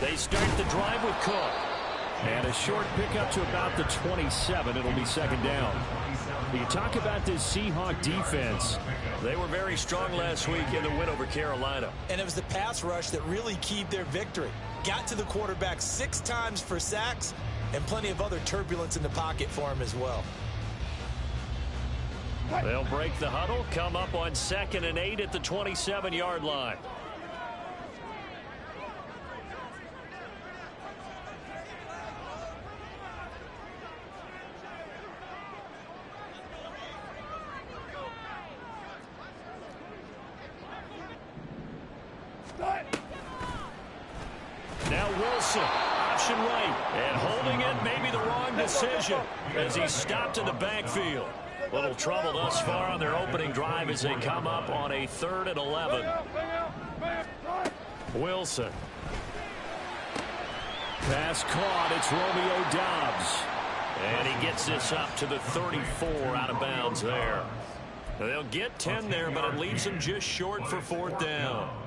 They start the drive with Cook. And a short pickup to about the 27. It'll be second down. You talk about this Seahawk defense. They were very strong last week in the win over Carolina. And it was the pass rush that really keyed their victory. Got to the quarterback 6 times for sacks and plenty of other turbulence in the pocket for him as well. They'll break the huddle, come up on 2nd and 8 at the 27-yard line. Now Wilson, option right, and holding it may be the wrong decision as he's stopped in the backfield. Little trouble thus far on their opening drive as they come up on a 3rd and 11. Wilson. Pass caught. It's Romeo Doubs. And he gets this up to the 34 out of bounds there. They'll get 10 there, but it leaves them just short for 4th down.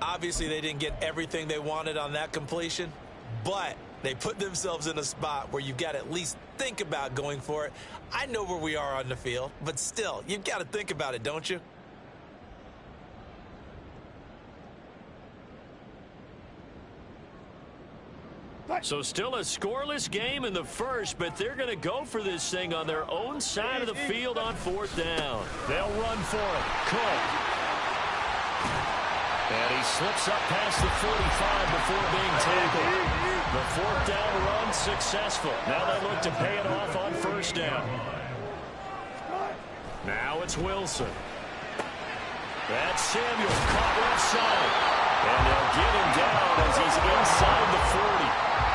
Obviously, they didn't get everything they wanted on that completion, but they put themselves in a spot where you've got to at least think about going for it. I know where we are on the field, but still, you've got to think about it, don't you? So still a scoreless game in the first, but they're going to go for this thing on their own side of the field on 4th down. They'll run for it. Cook. And he slips up past the 45 before being tackled. The 4th down run successful. Now they look to pay it off on 1st down. Now it's Wilson. That's Samuel caught left side. And they'll get him down as he's inside the 40.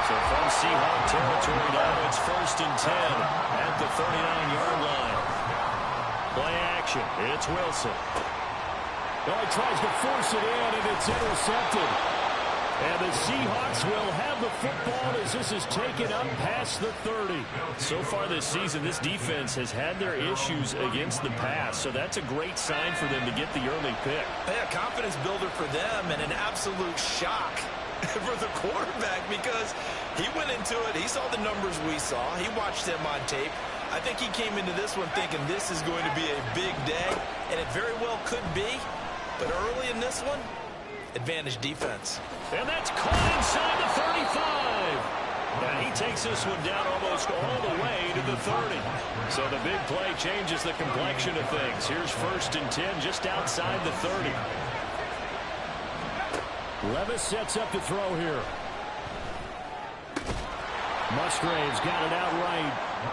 So from Seahawk territory now, it's 1st and 10 at the 39-yard line. Play action. It's Wilson. Oh, he tries to force it in, and it's intercepted. And the Seahawks will have the football as this is taken up past the 30. So far this season, this defense has had their issues against the pass, so that's a great sign for them to get the early pick. Yeah, confidence builder for them and an absolute shock for the quarterback because he went into it. He saw the numbers we saw. He watched them on tape. I think he came into this one thinking this is going to be a big day, and it very well could be. But early in this one, advantage defense. And that's caught inside the 35. Now he takes this one down almost all the way to the 30. So the big play changes the complexion of things. Here's 1st and 10 just outside the 30. Levis sets up to throw here. Musgrave's got it out right.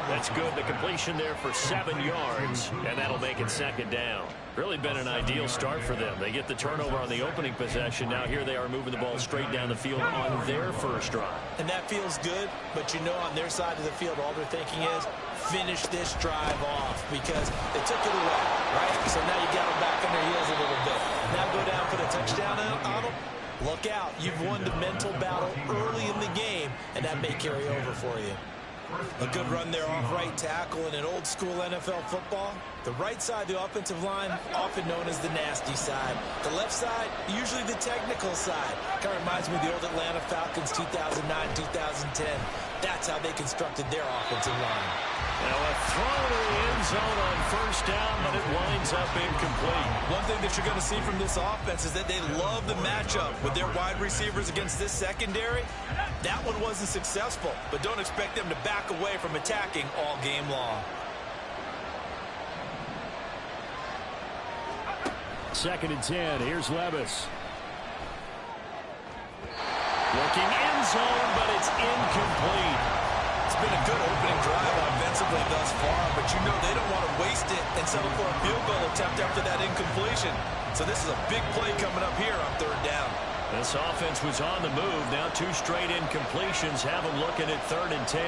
That's good. The completion there for 7 yards, and that'll make it 2nd down. Really been an ideal start for them. They get the turnover on the opening possession. Now here they are moving the ball straight down the field on their first drive. And that feels good, but you know on their side of the field all they're thinking is finish this drive off because they took it away, right? So now you got them back on their heels a little bit. Now go down, put a touchdown on them. Look out. You've won the mental battle early in the game, and that may carry over for you. A good run there off right tackle in an old-school NFL football. The right side of the offensive line, often known as the nasty side. The left side, usually the technical side. Kind of reminds me of the old Atlanta Falcons 2009-2010. That's how they constructed their offensive line. Now a throw to the end zone on 1st down, but it winds up incomplete. One thing that you're going to see from this offense is that they love the matchup with their wide receivers against this secondary. That one wasn't successful, but don't expect them to back away from attacking all game long. 2nd and 10. Here's Levis. Looking end zone, but it's incomplete. It's been a good opening drive offensively thus far, but you know they don't want to waste it and settle for a field goal attempt after that incompletion. So this is a big play coming up here on 3rd down. This offense was on the move. Now 2 straight incompletions have them looking at 3rd and 10.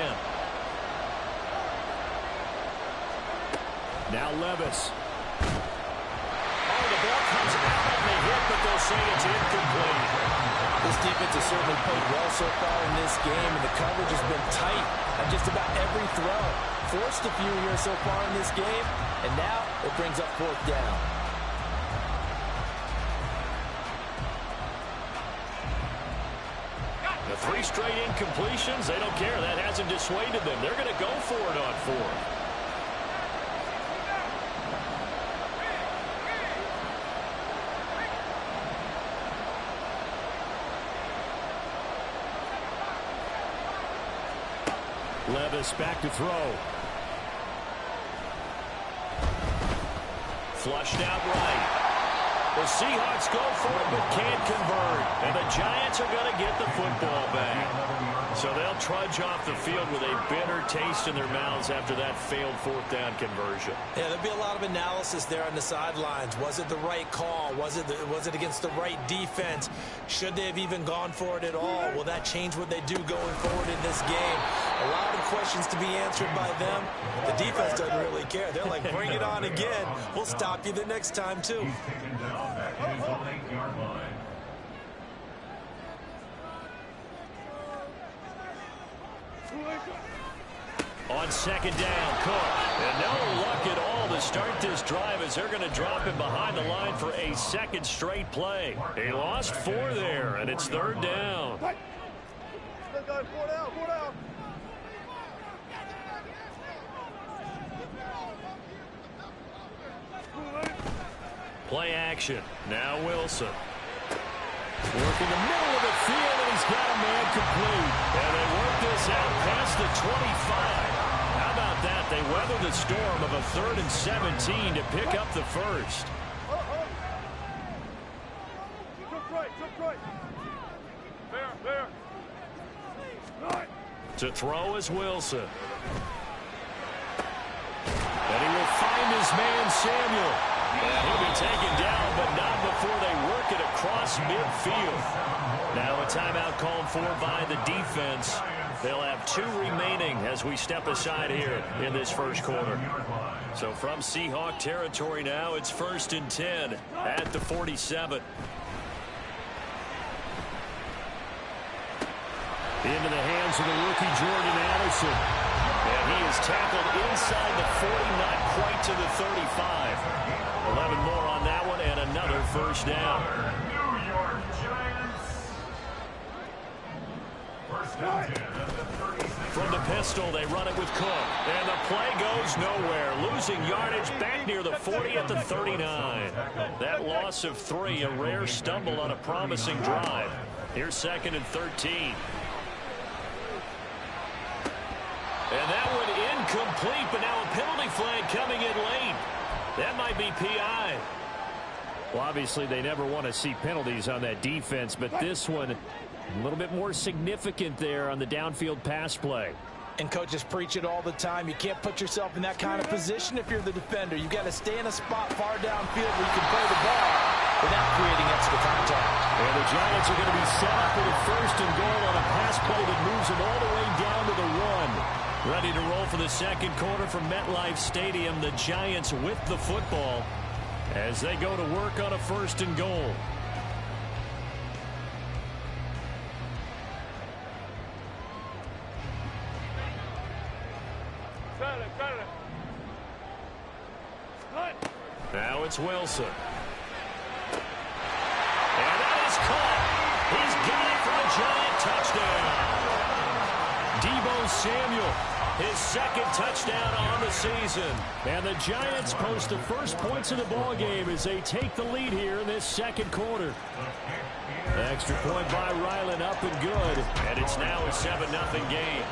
Now Levis. Oh, the ball comes out of the hit, but they'll say it's incomplete. This defense has certainly played well so far in this game, and the coverage has been tight on just about every throw. forced a few here so far in this game, and now it brings up fourth down. The 3 straight incompletions, they don't care. That hasn't dissuaded them. They're going to go for it on 4th. Levis back to throw. Flushed out right. The Seahawks go for it but can't convert. And the Giants are going to get the football back. So they'll trudge off the field with a bitter taste in their mouths after that failed 4th down conversion. Yeah, there'll be a lot of analysis there on the sidelines. Was it the right call? Was it against the right defense? Should they have even gone for it at all? Will that change what they do going forward in this game? A lot of questions to be answered by them. The defense doesn't really care. They're like, bring it on again. We'll stop you the next time, too. On 2nd down, Cook. And no luck at all to start this drive as they're going to drop him behind the line for a 2nd straight play. They lost 4 there, and it's 3rd down. Play action. Now Wilson. Working the middle of the field, and he's got a man complete. And they work this out past the 25. How about that? They weather the storm of a 3rd and 17 to pick up the first. To throw is Wilson. And he will find his man, Samuel. And he'll be taken down, but not before they work it across midfield. Now a timeout called for by the defense. They'll have 2 remaining as we step aside here in this first quarter. So from Seahawk territory now, it's 1st and 10 at the 47. Into the hands of the rookie Jordan Addison. And he is tackled inside the 40, not quite to the 35. 11 more on that one, and another first down. New York Giants. First down at the 36. From the pistol, they run it with Cook. And the play goes nowhere. Losing yardage back near the 40 at the 39. That loss of 3, a rare stumble on a promising drive. Here's 2nd and 13. And that one incomplete, but now a penalty flag coming in late. That might be PI. Well, obviously, they never want to see penalties on that defense, but this one a little bit more significant there on the downfield pass play. And coaches preach it all the time. You can't put yourself in that kind of position if you're the defender. You've got to stay in a spot far downfield where you can play the ball without creating extra contact. And the Giants are going to be set up with a 1st and goal on a pass play that moves them all the way down to the 1. Ready to roll for the 2nd quarter from MetLife Stadium. The Giants with the football as they go to work on a 1st and goal. Now it's Wilson. And that is caught. He's got it for a giant touchdown. Deebo Samuel, his 2nd touchdown on the season. And the Giants post the first points of the ball game as they take the lead here in this 2nd quarter. Extra point by Ryland, up and good. And it's now a 7-0 game.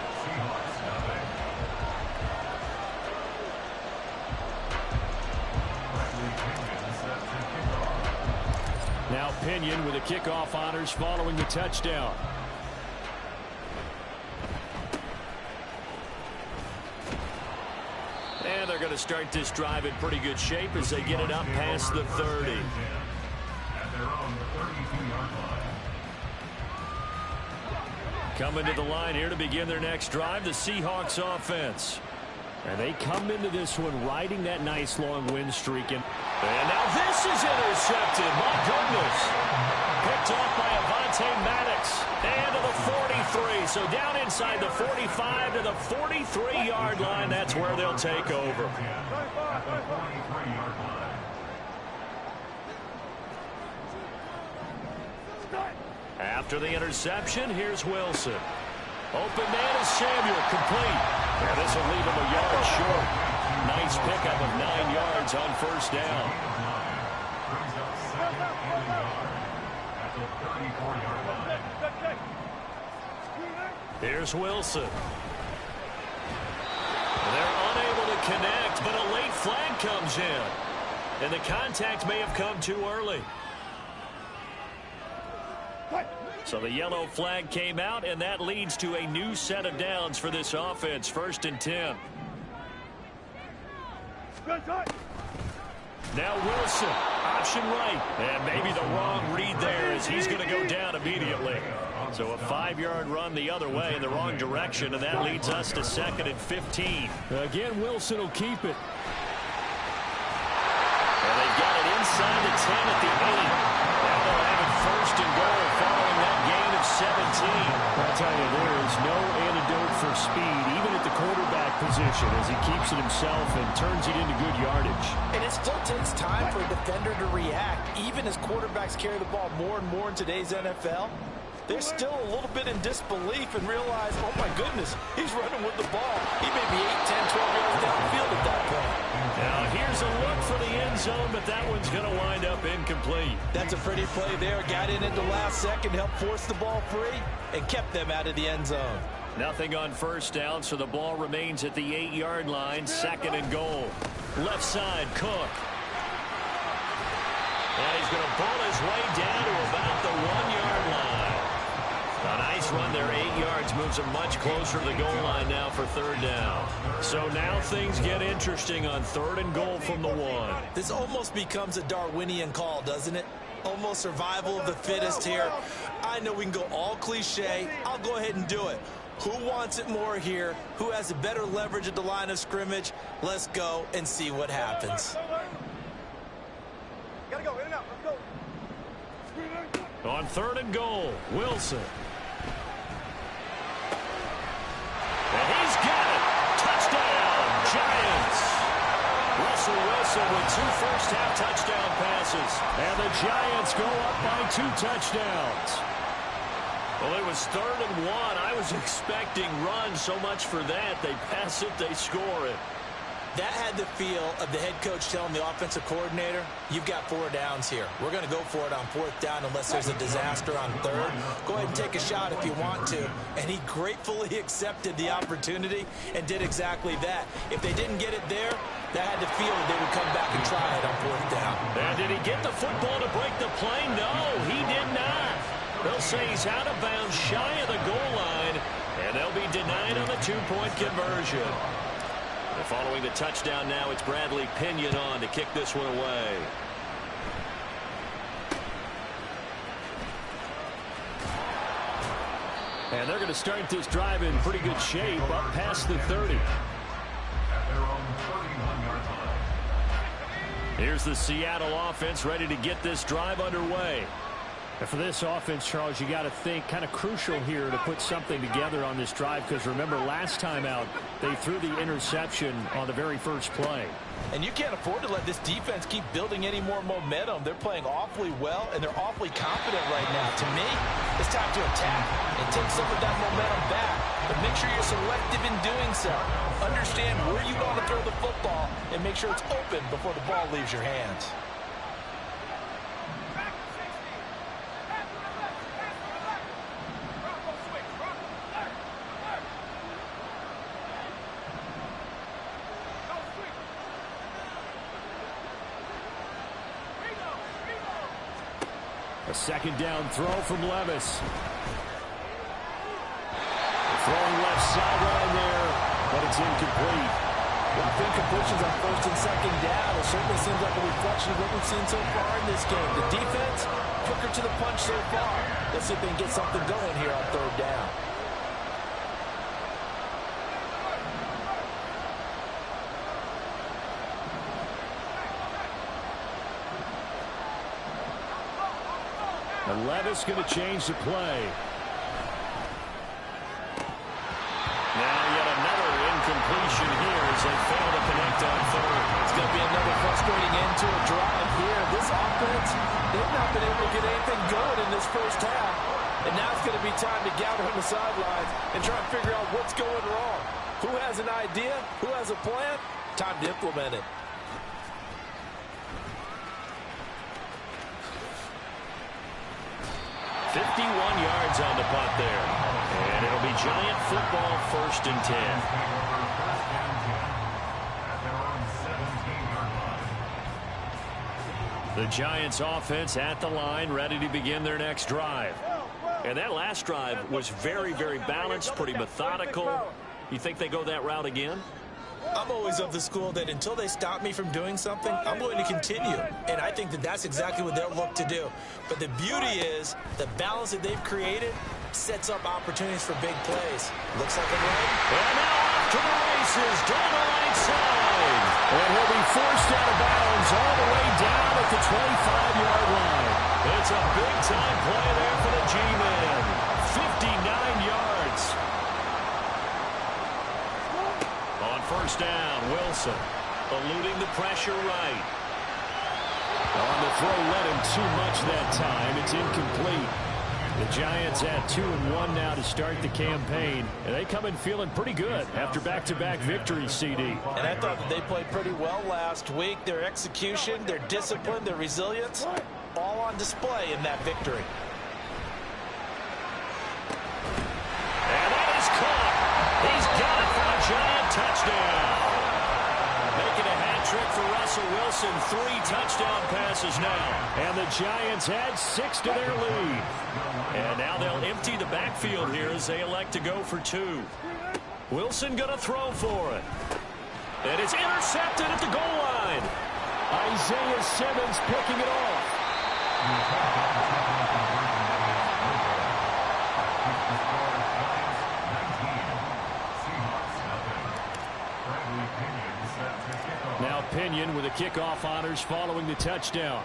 Now Pinion with the kickoff honors following the touchdown. And they're going to start this drive in pretty good shape as they get it up past the 30. Coming to the line here to begin their next drive, the Seahawks offense. And they come into this one riding that nice long win streak. And now this is intercepted. My goodness. Picked off by Dante Maddox. And to the 43. So down inside the 45 to the 43-yard line. That's where they'll take over. After the interception, here's Wilson. Open man is Samuel, complete. And this will leave him a yard short. Nice pickup of 9 yards on first down. Here's Wilson. They're unable to connect, but a late flag comes in. And the contact may have come too early. So the yellow flag came out, and that leads to a new set of downs for this offense. 1st and 10. Now Wilson, option right. And maybe the wrong read there as he's going to go down immediately. So a 5-yard run the other way in the wrong direction, and that leads us to 2nd and 15. Again, Wilson will keep it. And they've got it inside the 10 at the 8. Now they'll have it 1st and goal following that gain of 17. I'll tell you, there is no antidote for speed, even at the quarterback position, as he keeps it himself and turns it into good yardage. And it still takes time for a defender to react. Even as quarterbacks carry the ball more and more in today's NFL, they're still a little bit in disbelief and realize, oh my goodness, he's running with the ball. He may be 8, 10, 12 yards downfield at that point. Now here's a look for the end zone, but that one's going to wind up incomplete. That's a pretty play there. Got in at the last second, helped force the ball free, and kept them out of the end zone. Nothing on first down, so the ball remains at the 8-yard line. 2nd and goal. Left side, Cook. And he's going to pull his way down to about the 1-yard line. A nice run there, 8 yards, moves him much closer to the goal line now for 3rd down. So now things get interesting on 3rd and goal from the 1. This almost becomes a Darwinian call, doesn't it? Almost survival of the fittest here. I know we can go all cliche. I'll go ahead and do it. Who wants it more here? Who has a better leverage at the line of scrimmage? Let's go and see what happens. Gotta go, in and out, let's go. On 3rd and goal, Wilson. And he's got it. Touchdown, Giants. Russell Wilson with 2 first-half touchdown passes. And the Giants go up by 2 touchdowns. Well, it was 3rd and 1. I was expecting runs, so much for that. They pass it, they score it. That had the feel of the head coach telling the offensive coordinator, you've got 4 downs here. We're going to go for it on 4th down unless there's a disaster on 3rd. Go ahead and take a shot if you want to. And he gratefully accepted the opportunity and did exactly that. If they didn't get it there, that had the feel that they would come back and try it on 4th down. And did he get the football to break the play? No, he did not. They'll say he's out of bounds shy of the goal line, and they'll be denied on the 2-point conversion. And following the touchdown now, it's Bradley Pinion on to kick this one away. And they're going to start this drive in pretty good shape up past the 30. Here's the Seattle offense ready to get this drive underway. And for this offense, Charles, you got to think kind of crucial here to put something together on this drive, because remember last time out they threw the interception on the very first play. And you can't afford to let this defense keep building any more momentum. They're playing awfully well, and they're awfully confident right now. To me, it's time to attack and take some of that momentum back. But make sure you're selective in doing so. Understand where you want to throw the football and make sure it's open before the ball leaves your hands. A 2nd down throw from Levis. Throwing left sideline there, but it's incomplete. Well, incompletions on 1st and 2nd down. It certainly seems like a reflection of what we've seen so far in this game. The defense, quicker to the punch so far. Let's see if they can get something going here on 3rd down. And Levis going to change the play. Now yet another incompletion here as they fail to connect on third. It's going to be another frustrating end to a drive here. This offense, they've not been able to get anything going in this first half. And now it's going to be time to gather on the sidelines and try and figure out what's going wrong. Who has an idea? Who has a plan? Time to implement it. 51 yards on the punt there. And it'll be Giant football, 1st and 10. The Giants offense at the line, ready to begin their next drive. And that last drive was very, very balanced, pretty methodical. You think they go that route again? I'm always of the school that until they stop me from doing something, I'm going to continue. And I think that that's exactly what they'll look to do. But the beauty is the balance that they've created sets up opportunities for big plays. Looks like a run. And now off to the races down the right side. And he'll be forced out of bounds all the way down at the 25-yard line. It's a big-time play there for the G-Men. 59 yards. On 1st down, Wilson eluding the pressure right. On the throw, let him too much that time. It's incomplete. The Giants at 2-1 now to start the campaign. And they come in feeling pretty good after back-to-back victories, CD. And I thought that they played pretty well last week. Their execution, their discipline, their resilience, all on display in that victory. And that is caught. He's got it for a Giant touchdown. Making a hat trick for Russell Wilson. 3 touchdown passes now. And the Giants add 6 to their lead. And now they'll empty the backfield here as they elect to go for 2. Wilson going to throw for it. And it's intercepted at the goal line. Isaiah Simmons picking it off. Now Pinion with the kickoff honors following the touchdown.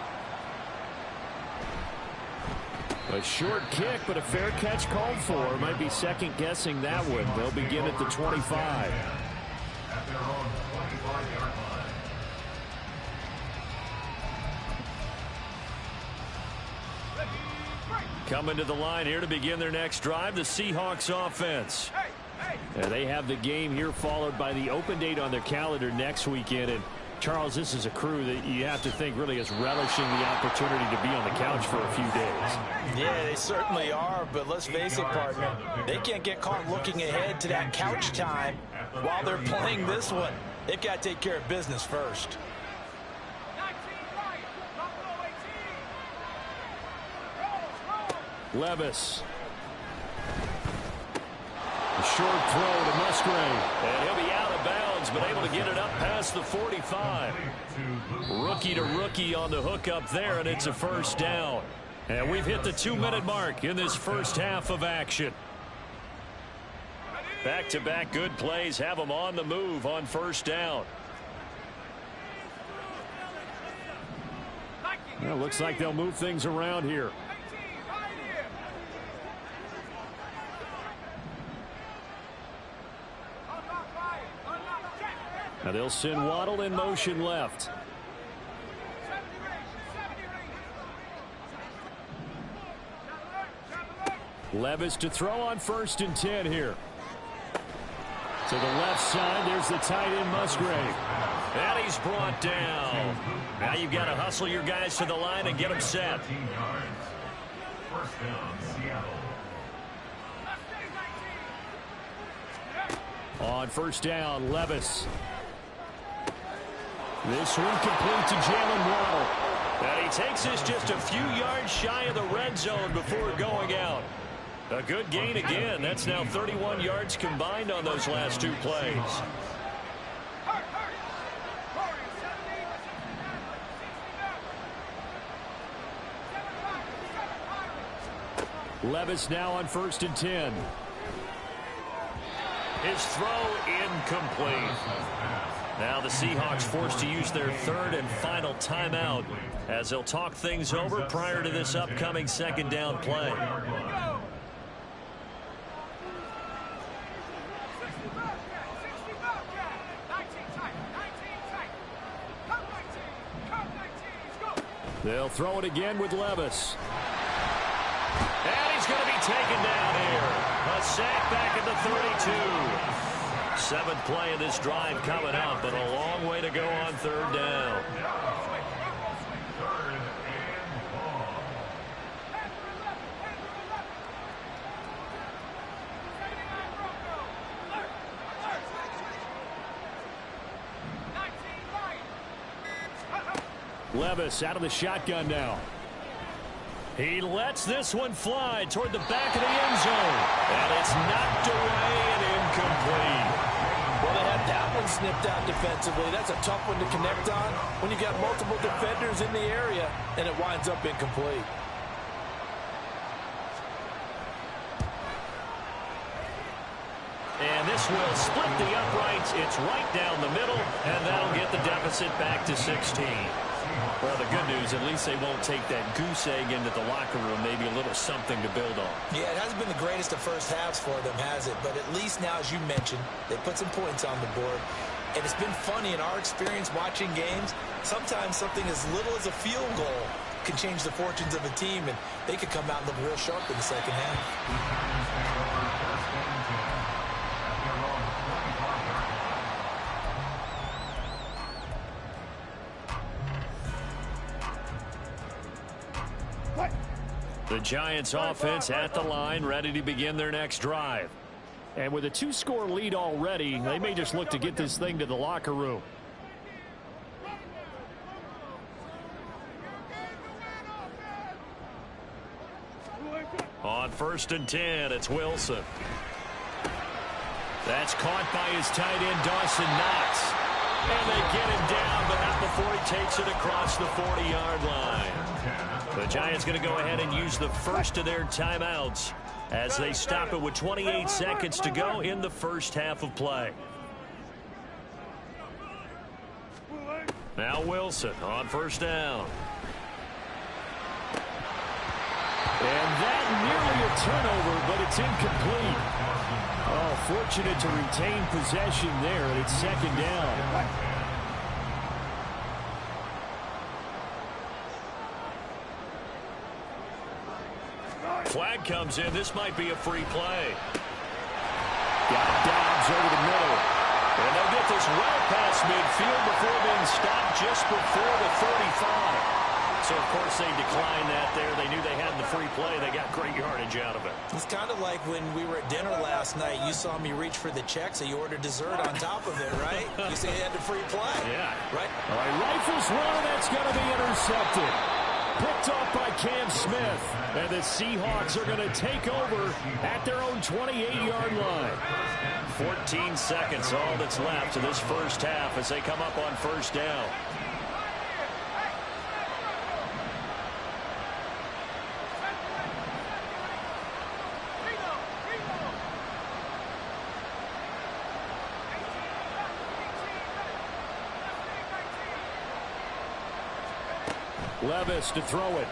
A short kick, but a fair catch called for. Might be second-guessing that one. They'll begin at the 25. Coming to the line here to begin their next drive, the Seahawks offense. And they have the game here followed by the open date on their calendar next weekend. And Charles, this is a crew that you have to think really is relishing the opportunity to be on the couch for a few days. Yeah, they certainly are, but let's face it, partner. They can't get caught looking ahead to that couch time while they're playing this one. They've got to take care of business first. Levis. A short throw to Musgrave. And he'll be out of bounds, but able to get it up past the 45. Rookie to rookie on the hook up there, and it's a 1st down. And we've hit the 2-minute mark in this first half of action. Back-to-back good plays have them on the move on 1st down. Well, looks like they'll move things around here. Now they'll send Waddle in motion left. Levis to throw on 1st and 10 here. To the left side, there's the tight end Musgrave. And he's brought down. Now you've got to hustle your guys to the line and get them set. On 1st down, Levis. This one complete to Jalen Waddle. And he takes this just a few yards shy of the red zone before going out. A good gain again. That's now 31 yards combined on those last 2 plays. Levis now on 1st and 10. His throw incomplete. Now the Seahawks forced to use their third and final timeout as they'll talk things over prior to this upcoming second down play. They'll throw it again with Levis. And he's going to be taken down here. A sack back at the 32. Seventh play of this drive coming up, but a long way to go on third down. Levis out of the shotgun now. He lets this one fly toward the back of the end zone. And it's knocked away and incomplete. Well, they had that one snipped out defensively. That's a tough one to connect on when you've got multiple defenders in the area, and it winds up incomplete. And this will split the uprights. It's right down the middle, and that'll get the deficit back to 16. Well, the good news, at least they won't take that goose egg into the locker room. Maybe a little something to build on. Yeah, it hasn't been the greatest of first halves for them, has it? But at least now, as you mentioned, they put some points on the board. And it's been funny in our experience watching games. Sometimes something as little as a field goal can change the fortunes of a team, and they could come out and look real sharp in the second half. The Giants offense at the line, ready to begin their next drive. And with a 2-score lead already, they may just look to get this thing to the locker room. On 1st and 10, it's Wilson. That's caught by his tight end, Dawson Knox. And they get him down, but not before he takes it across the 40-yard line. The Giants going to go ahead and use the first of their timeouts as they stop it with 28 seconds to go in the first half of play. Now Wilson on 1st down. And that nearly a turnover, but it's incomplete. Oh, fortunate to retain possession there, and it's 2nd down. Flag comes in. This might be a free play. Got Dobbs over the middle. And they'll get this well past midfield before being stopped just before the 35. So, of course, they declined that there. They knew they had the free play. They got great yardage out of it. It's kind of like when we were at dinner last night. You saw me reach for the check, so you ordered dessert on top of it, right? You say you had the free play. Yeah. Right? All right, rifles one. That's going to be intercepted. Picked off by Cam Smith. And the Seahawks are going to take over at their own 28-yard line. 14 seconds, all that's left to this first half as they come up on 1st down. Levis to throw it.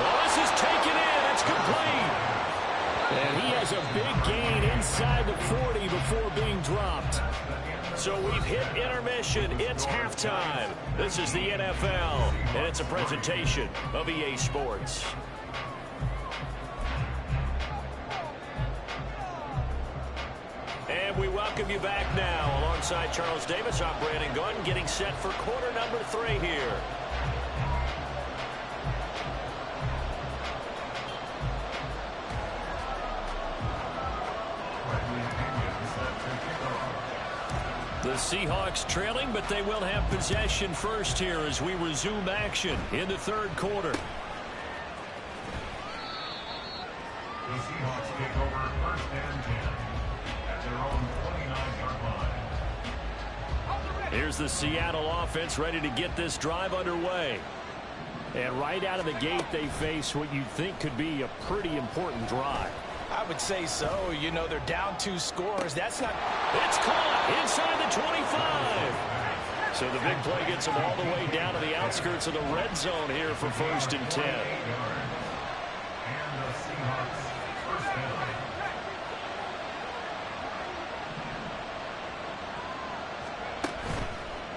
Oh, this is taken in. It's complete. And he has a big gain inside the 40 before being dropped. So we've hit intermission. It's halftime. This is the NFL, and it's a presentation of EA Sports. And we welcome you back now. Alongside Charles Davis, I'm Brandon Gordon, getting set for quarter number 3 here. The Seahawks trailing, but they will have possession first here as we resume action in the 3rd quarter. The Seahawks take over 1st and 10 at their own 29-yard line. Here's the Seattle offense ready to get this drive underway. And right out of the gate, they face what you think could be a pretty important drive. I would say so. You know, they're down 2 scores. That's not... It's caught inside the 25. So the big play gets them all the way down to the outskirts of the red zone here for 1st and 10.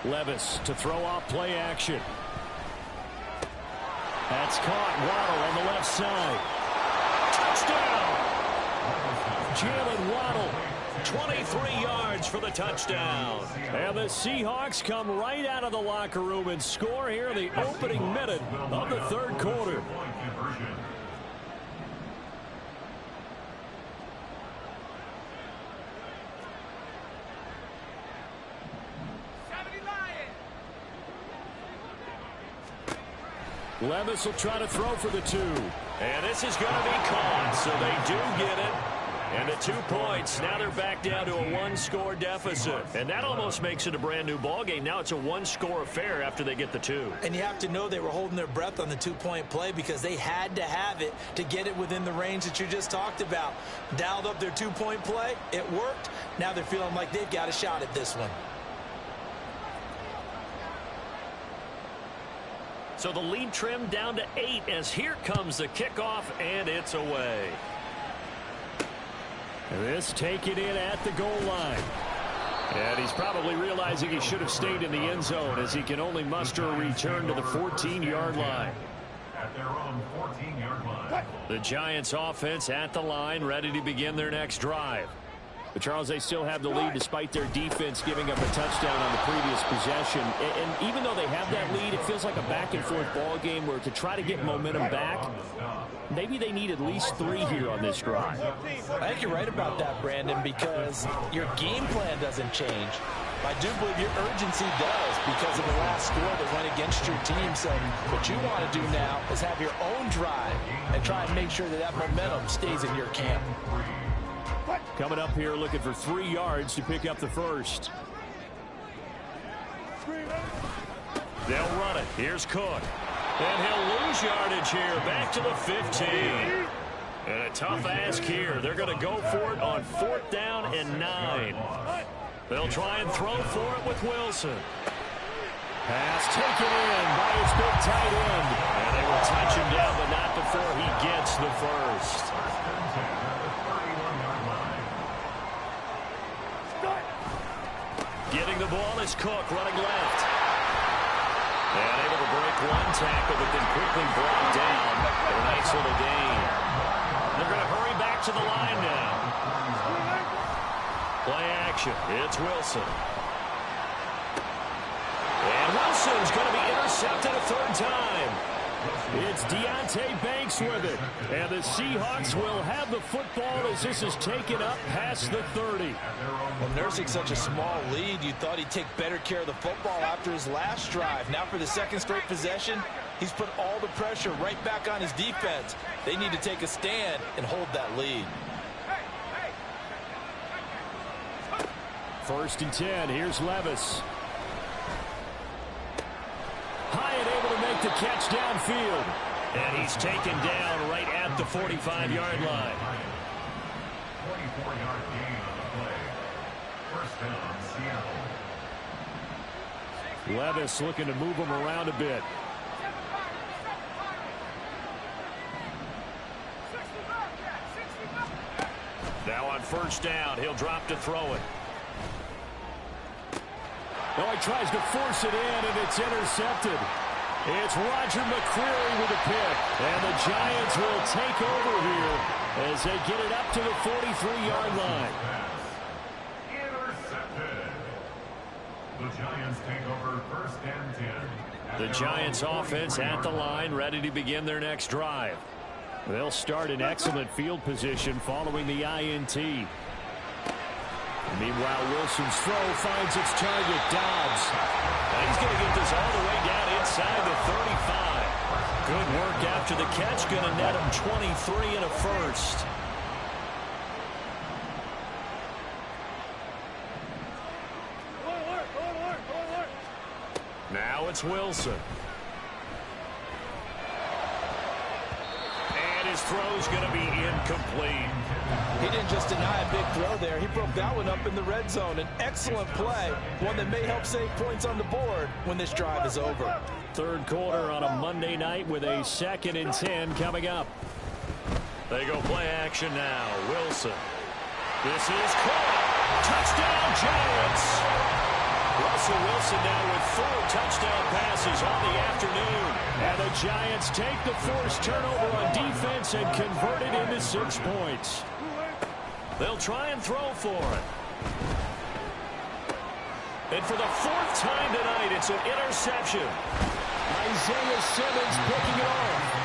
Levis to throw off play action. That's caught. Waddle on the left side. Touchdown! Jalen Waddle, 23 yards for the touchdown. And the Seahawks come right out of the locker room and score here in the opening minute of the 3rd quarter. Levis will try to throw for the 2. And this is going to be caught, so they do get it. And the 2 points, now they're back down to a 1-score deficit. And that almost makes it a brand-new ballgame. Now it's a 1-score affair after they get the 2. And you have to know they were holding their breath on the 2-point play because they had to have it to get it within the range that you just talked about. Dialed up their 2-point play. It worked. Now they're feeling like they've got a shot at this one. So the lead trimmed down to 8 as here comes the kickoff, and it's away. This taken in at the goal line. And he's probably realizing he should have stayed in the end zone as he can only muster a return to the 14-yard line. At their own 14-yard line. The Giants offense at the line, ready to begin their next drive. But, Charles, they still have the lead despite their defense giving up a touchdown on the previous possession. And even though they have that lead, it feels like a back-and-forth ball game where to try to get momentum back, maybe they need at least 3 here on this drive. I think you're right about that, Brandon, because your game plan doesn't change. I do believe your urgency does because of the last score that went against your team. So what you want to do now is have your own drive and try and make sure that that momentum stays in your camp. Coming up here looking for 3 yards to pick up the first. They'll run it. Here's Cook. And he'll lose yardage here. Back to the 15. And a tough ask here. They're going to go for it on 4th down and 9. They'll try and throw for it with Wilson. Pass taken in by his big tight end. And they will touch him down, but not before he gets the first. Getting the ball is Cook running left. And able to break 1 tackle, but then quickly brought down for a nice little gain. They're going to hurry back to the line now. Play action. It's Wilson. And Wilson's going to be intercepted a 3rd time. It's Deontay Banks with it. And the Seahawks will have the football as this is taken up past the 30. Well, nursing such a small lead, you thought he'd take better care of the football after his last drive. Now for the 2nd straight possession, he's put all the pressure right back on his defense. They need to take a stand and hold that lead. 1st and 10. Here's Levis. Hyatt able to make the catch downfield. And he's taken down right at the 45-yard line. 24-yard gain on the play. 1st down, Seattle. Levis looking to move him around a bit. Now on 1st down, he'll drop to throw it. Oh, he tries to force it in, and it's intercepted. It's Roger McCreary with a pick. And the Giants will take over here as they get it up to the 43-yard line. Intercepted. The Giants take over 1st and 10. The Giants offense at the line, ready to begin their next drive. They'll start in excellent field position following the INT. Meanwhile, Wilson's throw finds its target, Dobbs. And he's going to get this all the way down inside the 35. Good work after the catch, going to net him 23 and a first. Now it's Wilson. And his throw's going to be incomplete. He didn't just deny a big throw there. He broke that one up in the red zone. An excellent play, one that may help save points on the board when this drive is over. Third quarter on a Monday night with a 2nd and 10 coming up. They go play action now. Wilson. This is caught. Touchdown, Giants. Russell Wilson now with 4 touchdown passes on the afternoon. And the Giants take the forced turnover on defense and convert it into 6 points. They'll try and throw for it. And for the 4th time tonight, it's an interception. Isaiah Simmons picking it off.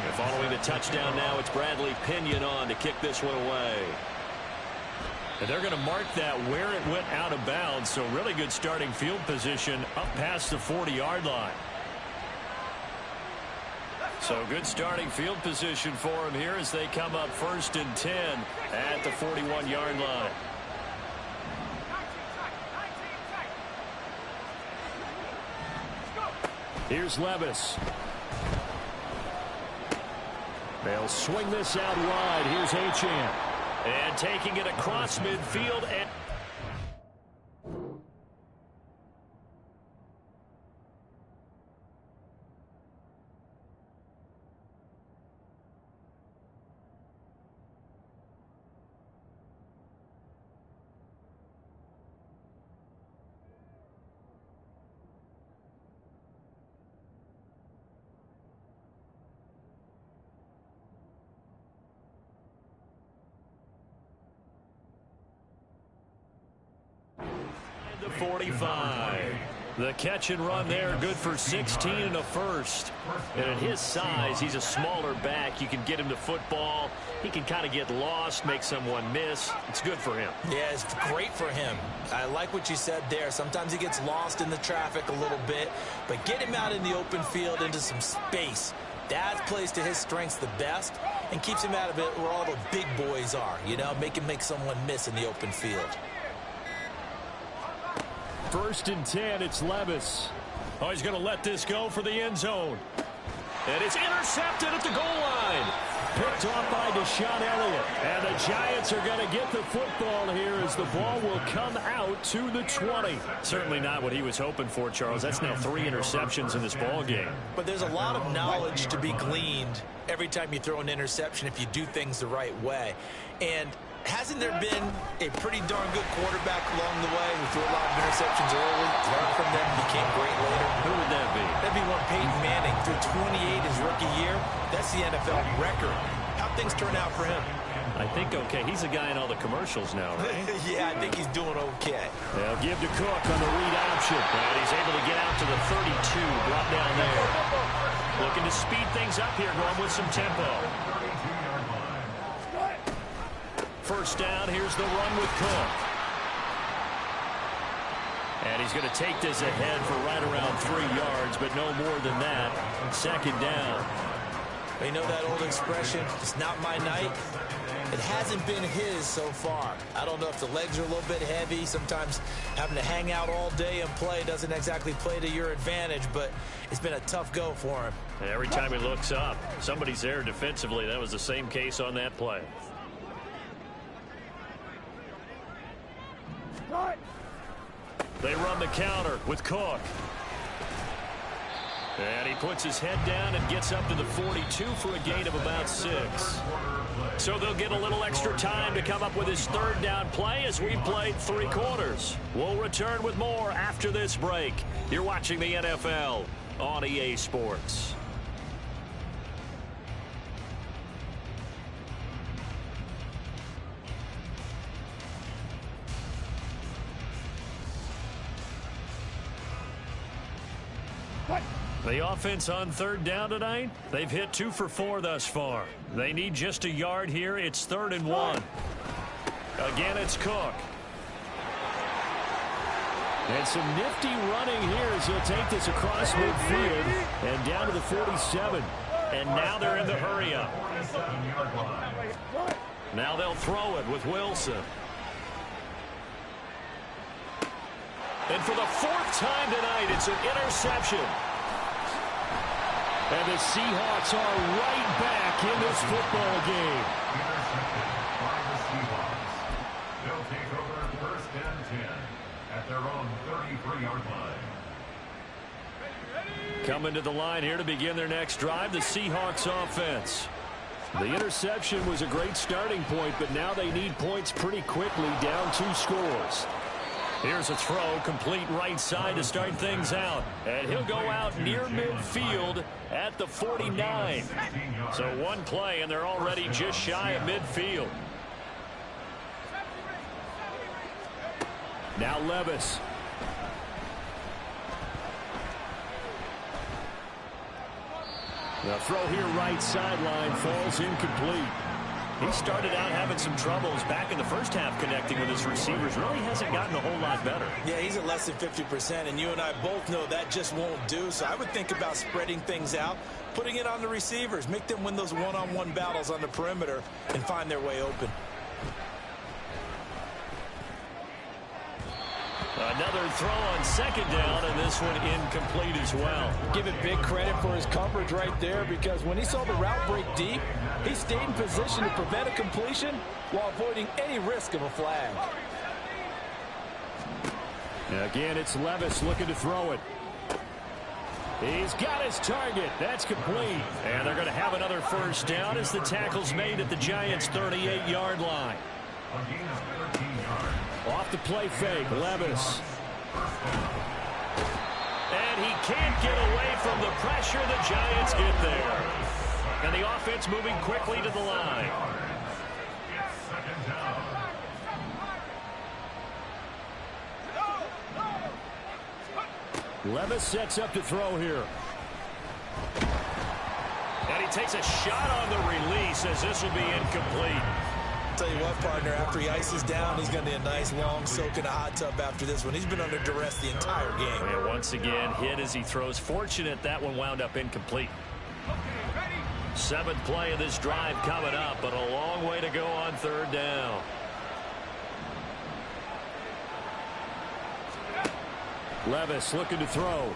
And following the touchdown now, it's Bradley Pinion on to kick this one away. And they're going to mark that where it went out of bounds, so really good starting field position up past the 40-yard line. So good starting field position for him here as they come up 1st and 10 at the 41-yard line. Here's Levis. They'll swing this out wide. Here's Achane. And taking it across midfield. And the 45. The catch and run there, good for 16 and a first. And at his size, he's a smaller back. You can get him to football. He can kind of get lost, make someone miss. It's good for him. Yeah, it's great for him. I like what you said there. Sometimes he gets lost in the traffic a little bit, but get him out in the open field into some space. That plays to his strengths the best and keeps him out of it where all the big boys are. You know, make him make someone miss in the open field. 1st and 10, it's Levis. Oh, he's going to let this go for the end zone. And it's intercepted at the goal line. Picked off by Deshaun Elliott. And the Giants are going to get the football here as the ball will come out to the 20. Certainly not what he was hoping for, Charles. That's now 3 interceptions in this ball game. But there's a lot of knowledge to be gleaned every time you throw an interception if you do things the right way. And hasn't there been a pretty darn good quarterback along the way who threw a lot of interceptions early, learned from them, became great later? Who would that be? That'd be one Peyton Manning. Threw 28 his rookie year. That's the NFL record. How'd things turn out for him? I think okay. He's a guy in all the commercials now, right? Yeah, I think he's doing okay. They'll give to Cook on the read option. And he's able to get out to the 32, drop down there. Looking to speed things up here, going with some tempo. First down, here's the run with Cook. And he's going to take this ahead for right around 3 yards, but no more than that. 2nd down. You know that old expression, it's not my night? It hasn't been his so far. I don't know if the legs are a little bit heavy. Sometimes having to hang out all day and play doesn't exactly play to your advantage, but it's been a tough go for him. And every time he looks up, somebody's there defensively. That was the same case on that play. They run the counter with Cook. And he puts his head down and gets up to the 42 for a gain of about 6. So they'll get a little extra time to come up with his 3rd down play as we played 3 quarters. We'll return with more after this break. You're watching the NFL on EA Sports. The offense on 3rd down tonight, they've hit 2 for 4 thus far. They need just a yard here. It's 3rd and 1. Again, it's Cook. And some nifty running here as he'll take this across midfield and down to the 47. And now they're in the hurry-up. Now they'll throw it with Wilson. And for the fourth time tonight, it's an interception. And the Seahawks are right back in this football game. Intercepted by the Seahawks. They'll take over 1st and 10 at their own 33-yard line. Coming to the line here to begin their next drive, the Seahawks offense. The interception was a great starting point, but now they need points pretty quickly, down 2 scores. Here's a throw, complete right side to start things out. And he'll go out near midfield at the 49. So one play, and they're already just shy of midfield. Now Levis. The throw here right sideline falls incomplete. He started out having some troubles back in the first half connecting with his receivers. Really hasn't gotten a whole lot better. Yeah, he's at less than 50%, and you and I both know that just won't do. So I would think about spreading things out, putting it on the receivers, make them win those one-on-one battles on the perimeter and find their way open. Another throw on 2nd down, and this one incomplete as well. Give it big credit for his coverage right there, because when he saw the route break deep, he stayed in position to prevent a completion while avoiding any risk of a flag. Again, it's Levis looking to throw it. He's got his target. That's complete. And they're going to have another first down as the tackle's made at the Giants' 38-yard line. Off the play fake, Levis. And he can't get away from the pressure. The Giants get there. And the offense moving quickly to the line. Levis sets up to throw here. And he takes a shot on the release as this will be incomplete. Tell you what, partner, after he ices down, he's going to need a nice long soak in a hot tub after this one. He's been under duress the entire game. And once again, hit as he throws. Fortunate that one wound up incomplete. 7th play of this drive coming up, but a long way to go on 3rd down. Levis looking to throw.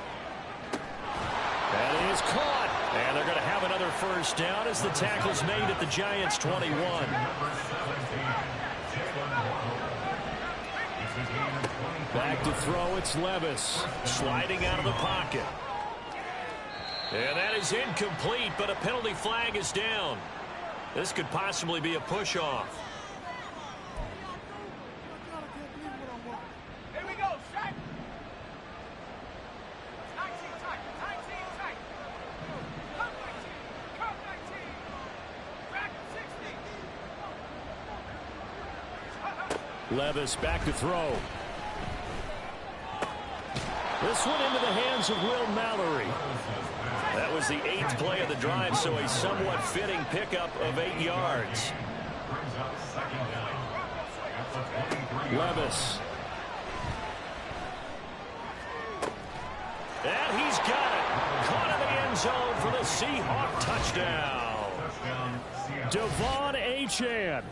That is caught. And they're going to have another first down as the tackle's made at the Giants' 21. Back to throw, it's Levis. Sliding out of the pocket. And that is incomplete, but a penalty flag is down. This could possibly be a push-off. Here we go, Shaq. Levis back to throw. This one into the hands of Will Mallory. That was the 8th play of the drive, so a somewhat fitting pickup of 8 yards. Levis. And he's got it. Caught in the end zone for the Seahawk touchdown. Devon Achane.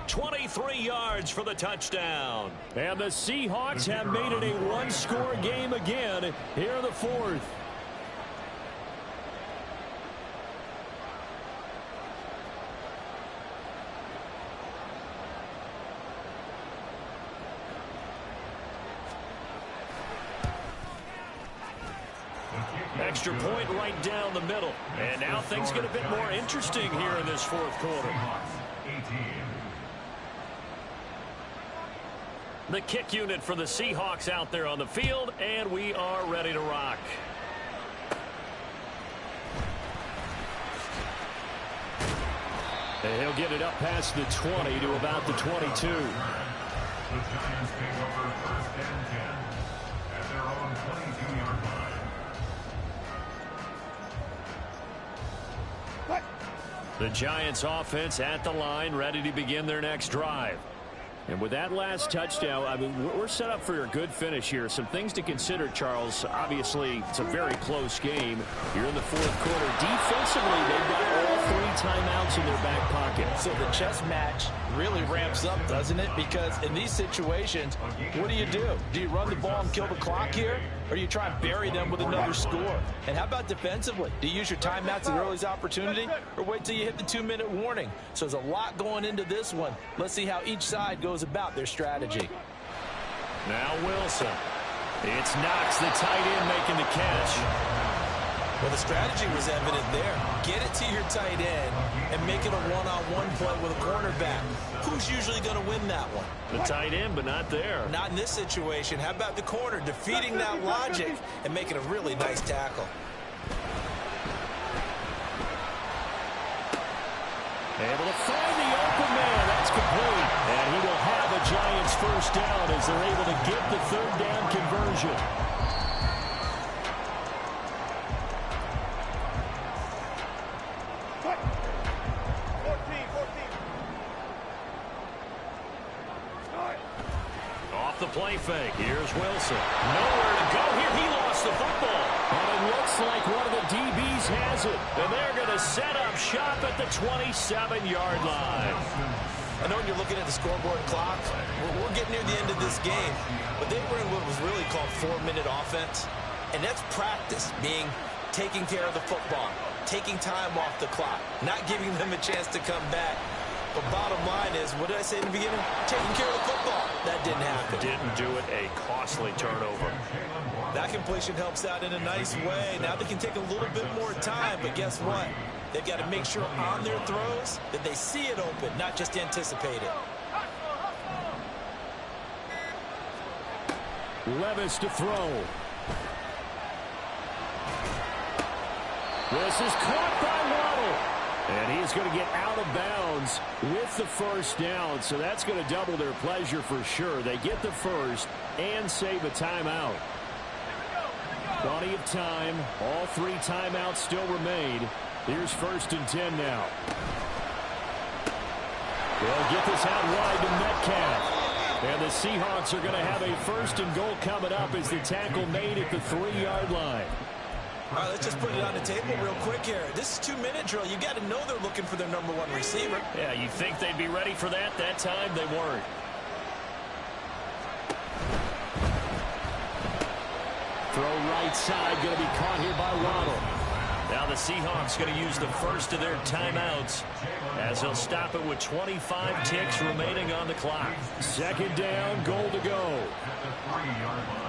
23 yards for the touchdown. And the Seahawks have made it a one-score game again here in the 4th. Extra point right down the middle. And now things get a bit more interesting here in this 4th quarter. The kick unit for the Seahawks out there on the field, and we are ready to rock. And he'll get it up past the 20 to about the 22. The Giants take over 1st and 10 at their own 22-yard line. The Giants offense at the line, ready to begin their next drive. And with that last touchdown, I mean, we're set up for a good finish here. Some things to consider, Charles. Obviously, it's a very close game. You're in the fourth quarter. Defensively, they've got all 3 timeouts in their back pocket. So the chess match really ramps up, doesn't it? Because in these situations, what do? Do you run the ball and kill the clock here? Or do you try and bury them with another score? And how about defensively? Do you use your timeouts at the earliest opportunity? Or wait till you hit the 2-minute warning? So there's a lot going into this one. Let's see how each side goes about their strategy. Now Wilson. It's Knox, the tight end, making the catch. Well, the strategy was evident there. Get it to your tight end and make it a one-on-one play with a cornerback. Who's usually going to win that one? The tight end, but not there. Not in this situation. How about the corner defeating that logic and making a really nice tackle? Able to find the open man. That's complete. And he will have a Giants first down as they're able to get the 3rd down conversion. The play fake. Here's Wilson. Nowhere to go here. He lost the football. And it looks like one of the DBs has it. And they're going to set up shop at the 27-yard line. I know when you're looking at the scoreboard clock, we're getting near the end of this game. But they were in what was really called 4-minute offense. And that's practice, being taking care of the football, taking time off the clock, not giving them a chance to come back. But bottom line is, what did I say in the beginning? Taking care of the football. That didn't happen. Didn't do it. A costly turnover. That completion helps out in a nice way. Now they can take a little bit more time, but guess what? They've got to make sure on their throws that they see it open, not just anticipate it. Levis to throw. This is caught by Waddle. And he's going to get out of bounds with the first down. So that's going to double their pleasure for sure. They get the first and save a timeout. Plenty of time. All 3 timeouts still remain. Here's 1st and 10 now. They'll get this out wide to Metcalf. And the Seahawks are going to have a 1st and goal coming up as the tackle made at the 3-yard line. All right, let's just put it on the table real quick here. This is 2-minute drill. You got to know they're looking for their number 1 receiver. Yeah, you'd think they'd be ready for that. That time they weren't. Throw right side, going to be caught here by Waddle. Now the Seahawks going to use the first of their timeouts as they'll stop it with 25 ticks remaining on the clock. 2nd down, goal to go. At the 3-yard line.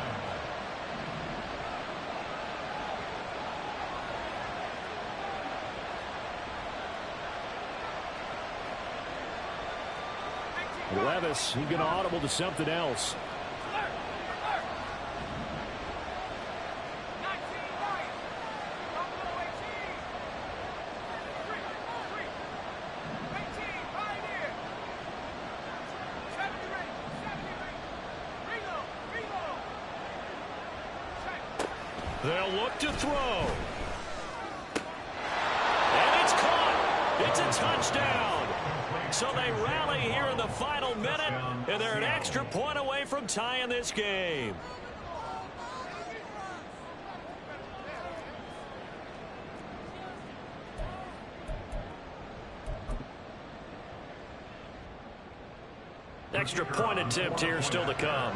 Levis, he's going to audible to something else. They'll look to throw. And it's caught. It's a touchdown. So they rally here in the final minute, and they're an extra point away from tying this game. Extra point attempt here still to come.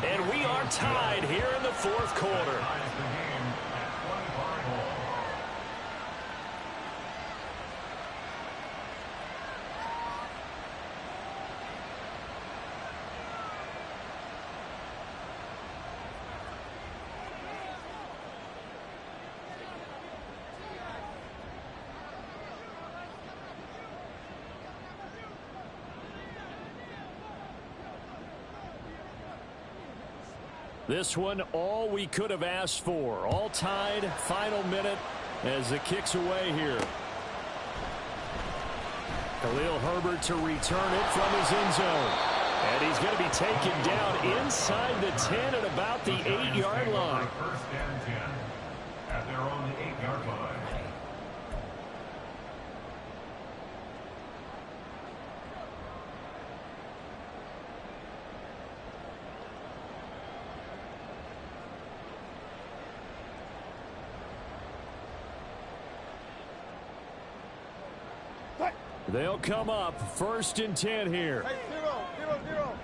And we are tied here in the 4th quarter. This one, all we could have asked for. All tied, final minute as the kick's away here. Khalil Herbert to return it from his end zone. And he's going to be taken down inside the 10 at about the 8-yard line. First and 10 at their own 8-yard line. They'll come up first and 10 here. Hey, 0-0-0.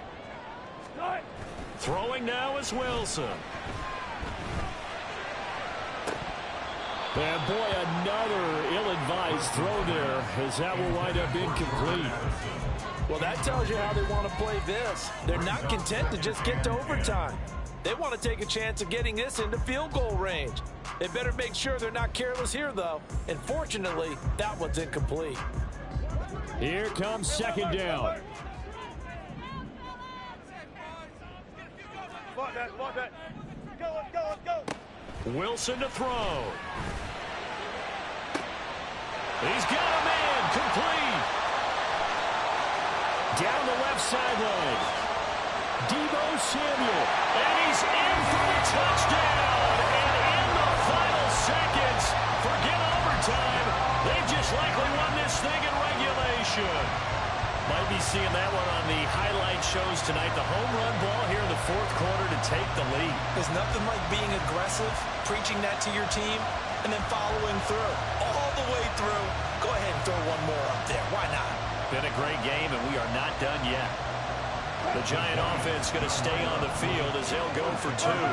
Start. Throwing now is Wilson. And boy, another ill-advised throw there, as that will wind up incomplete. Well, that tells you how they want to play this. They're not content to just get to overtime. They want to take a chance of getting this into field goal range. They better make sure they're not careless here, though. And fortunately, that one's incomplete. Here comes second down. Spot that, spot that. Go, let's go, let's go. Wilson to throw. He's got a man, complete. Down the left sideline. Deebo Samuel. And he's in for the touchdown. And in the final seconds, forget overtime, they've just likely won this thing in regulation. Might be seeing that one on the highlight shows tonight. The home run ball here in the fourth quarter to take the lead. There's nothing like being aggressive, preaching that to your team, and then following through. All the way through. Go ahead and throw one more up there. Why not? Been a great game, and we are not done yet. The Giant offense going to stay on the field as they'll go for two.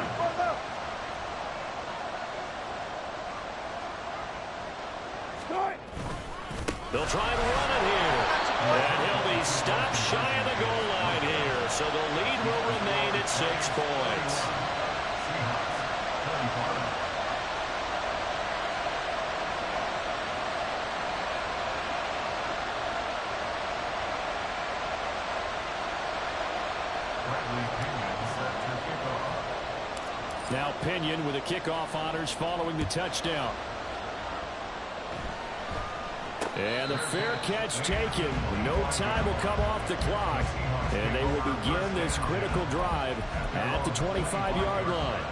They'll try and run it here. And he'll be stopped shy of the goal line here. So the lead will remain at 6 points. Now Pinion with the kickoff honors following the touchdown. And the fair catch taken. No time will come off the clock. And they will begin this critical drive at the 25-yard line.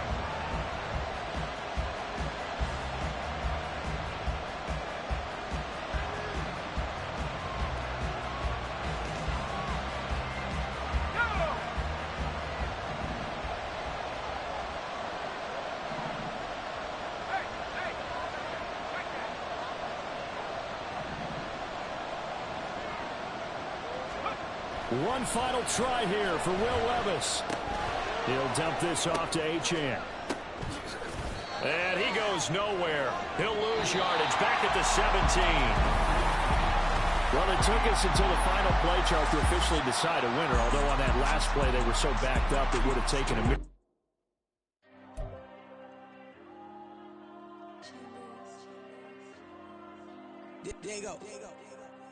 One final try here for Will Levis. He'll dump this off to Achane. And he goes nowhere. He'll lose yardage back at the 17. Well, it took us until the final play chart to officially decide a winner, although on that last play they were so backed up it would have taken a minute. There you go.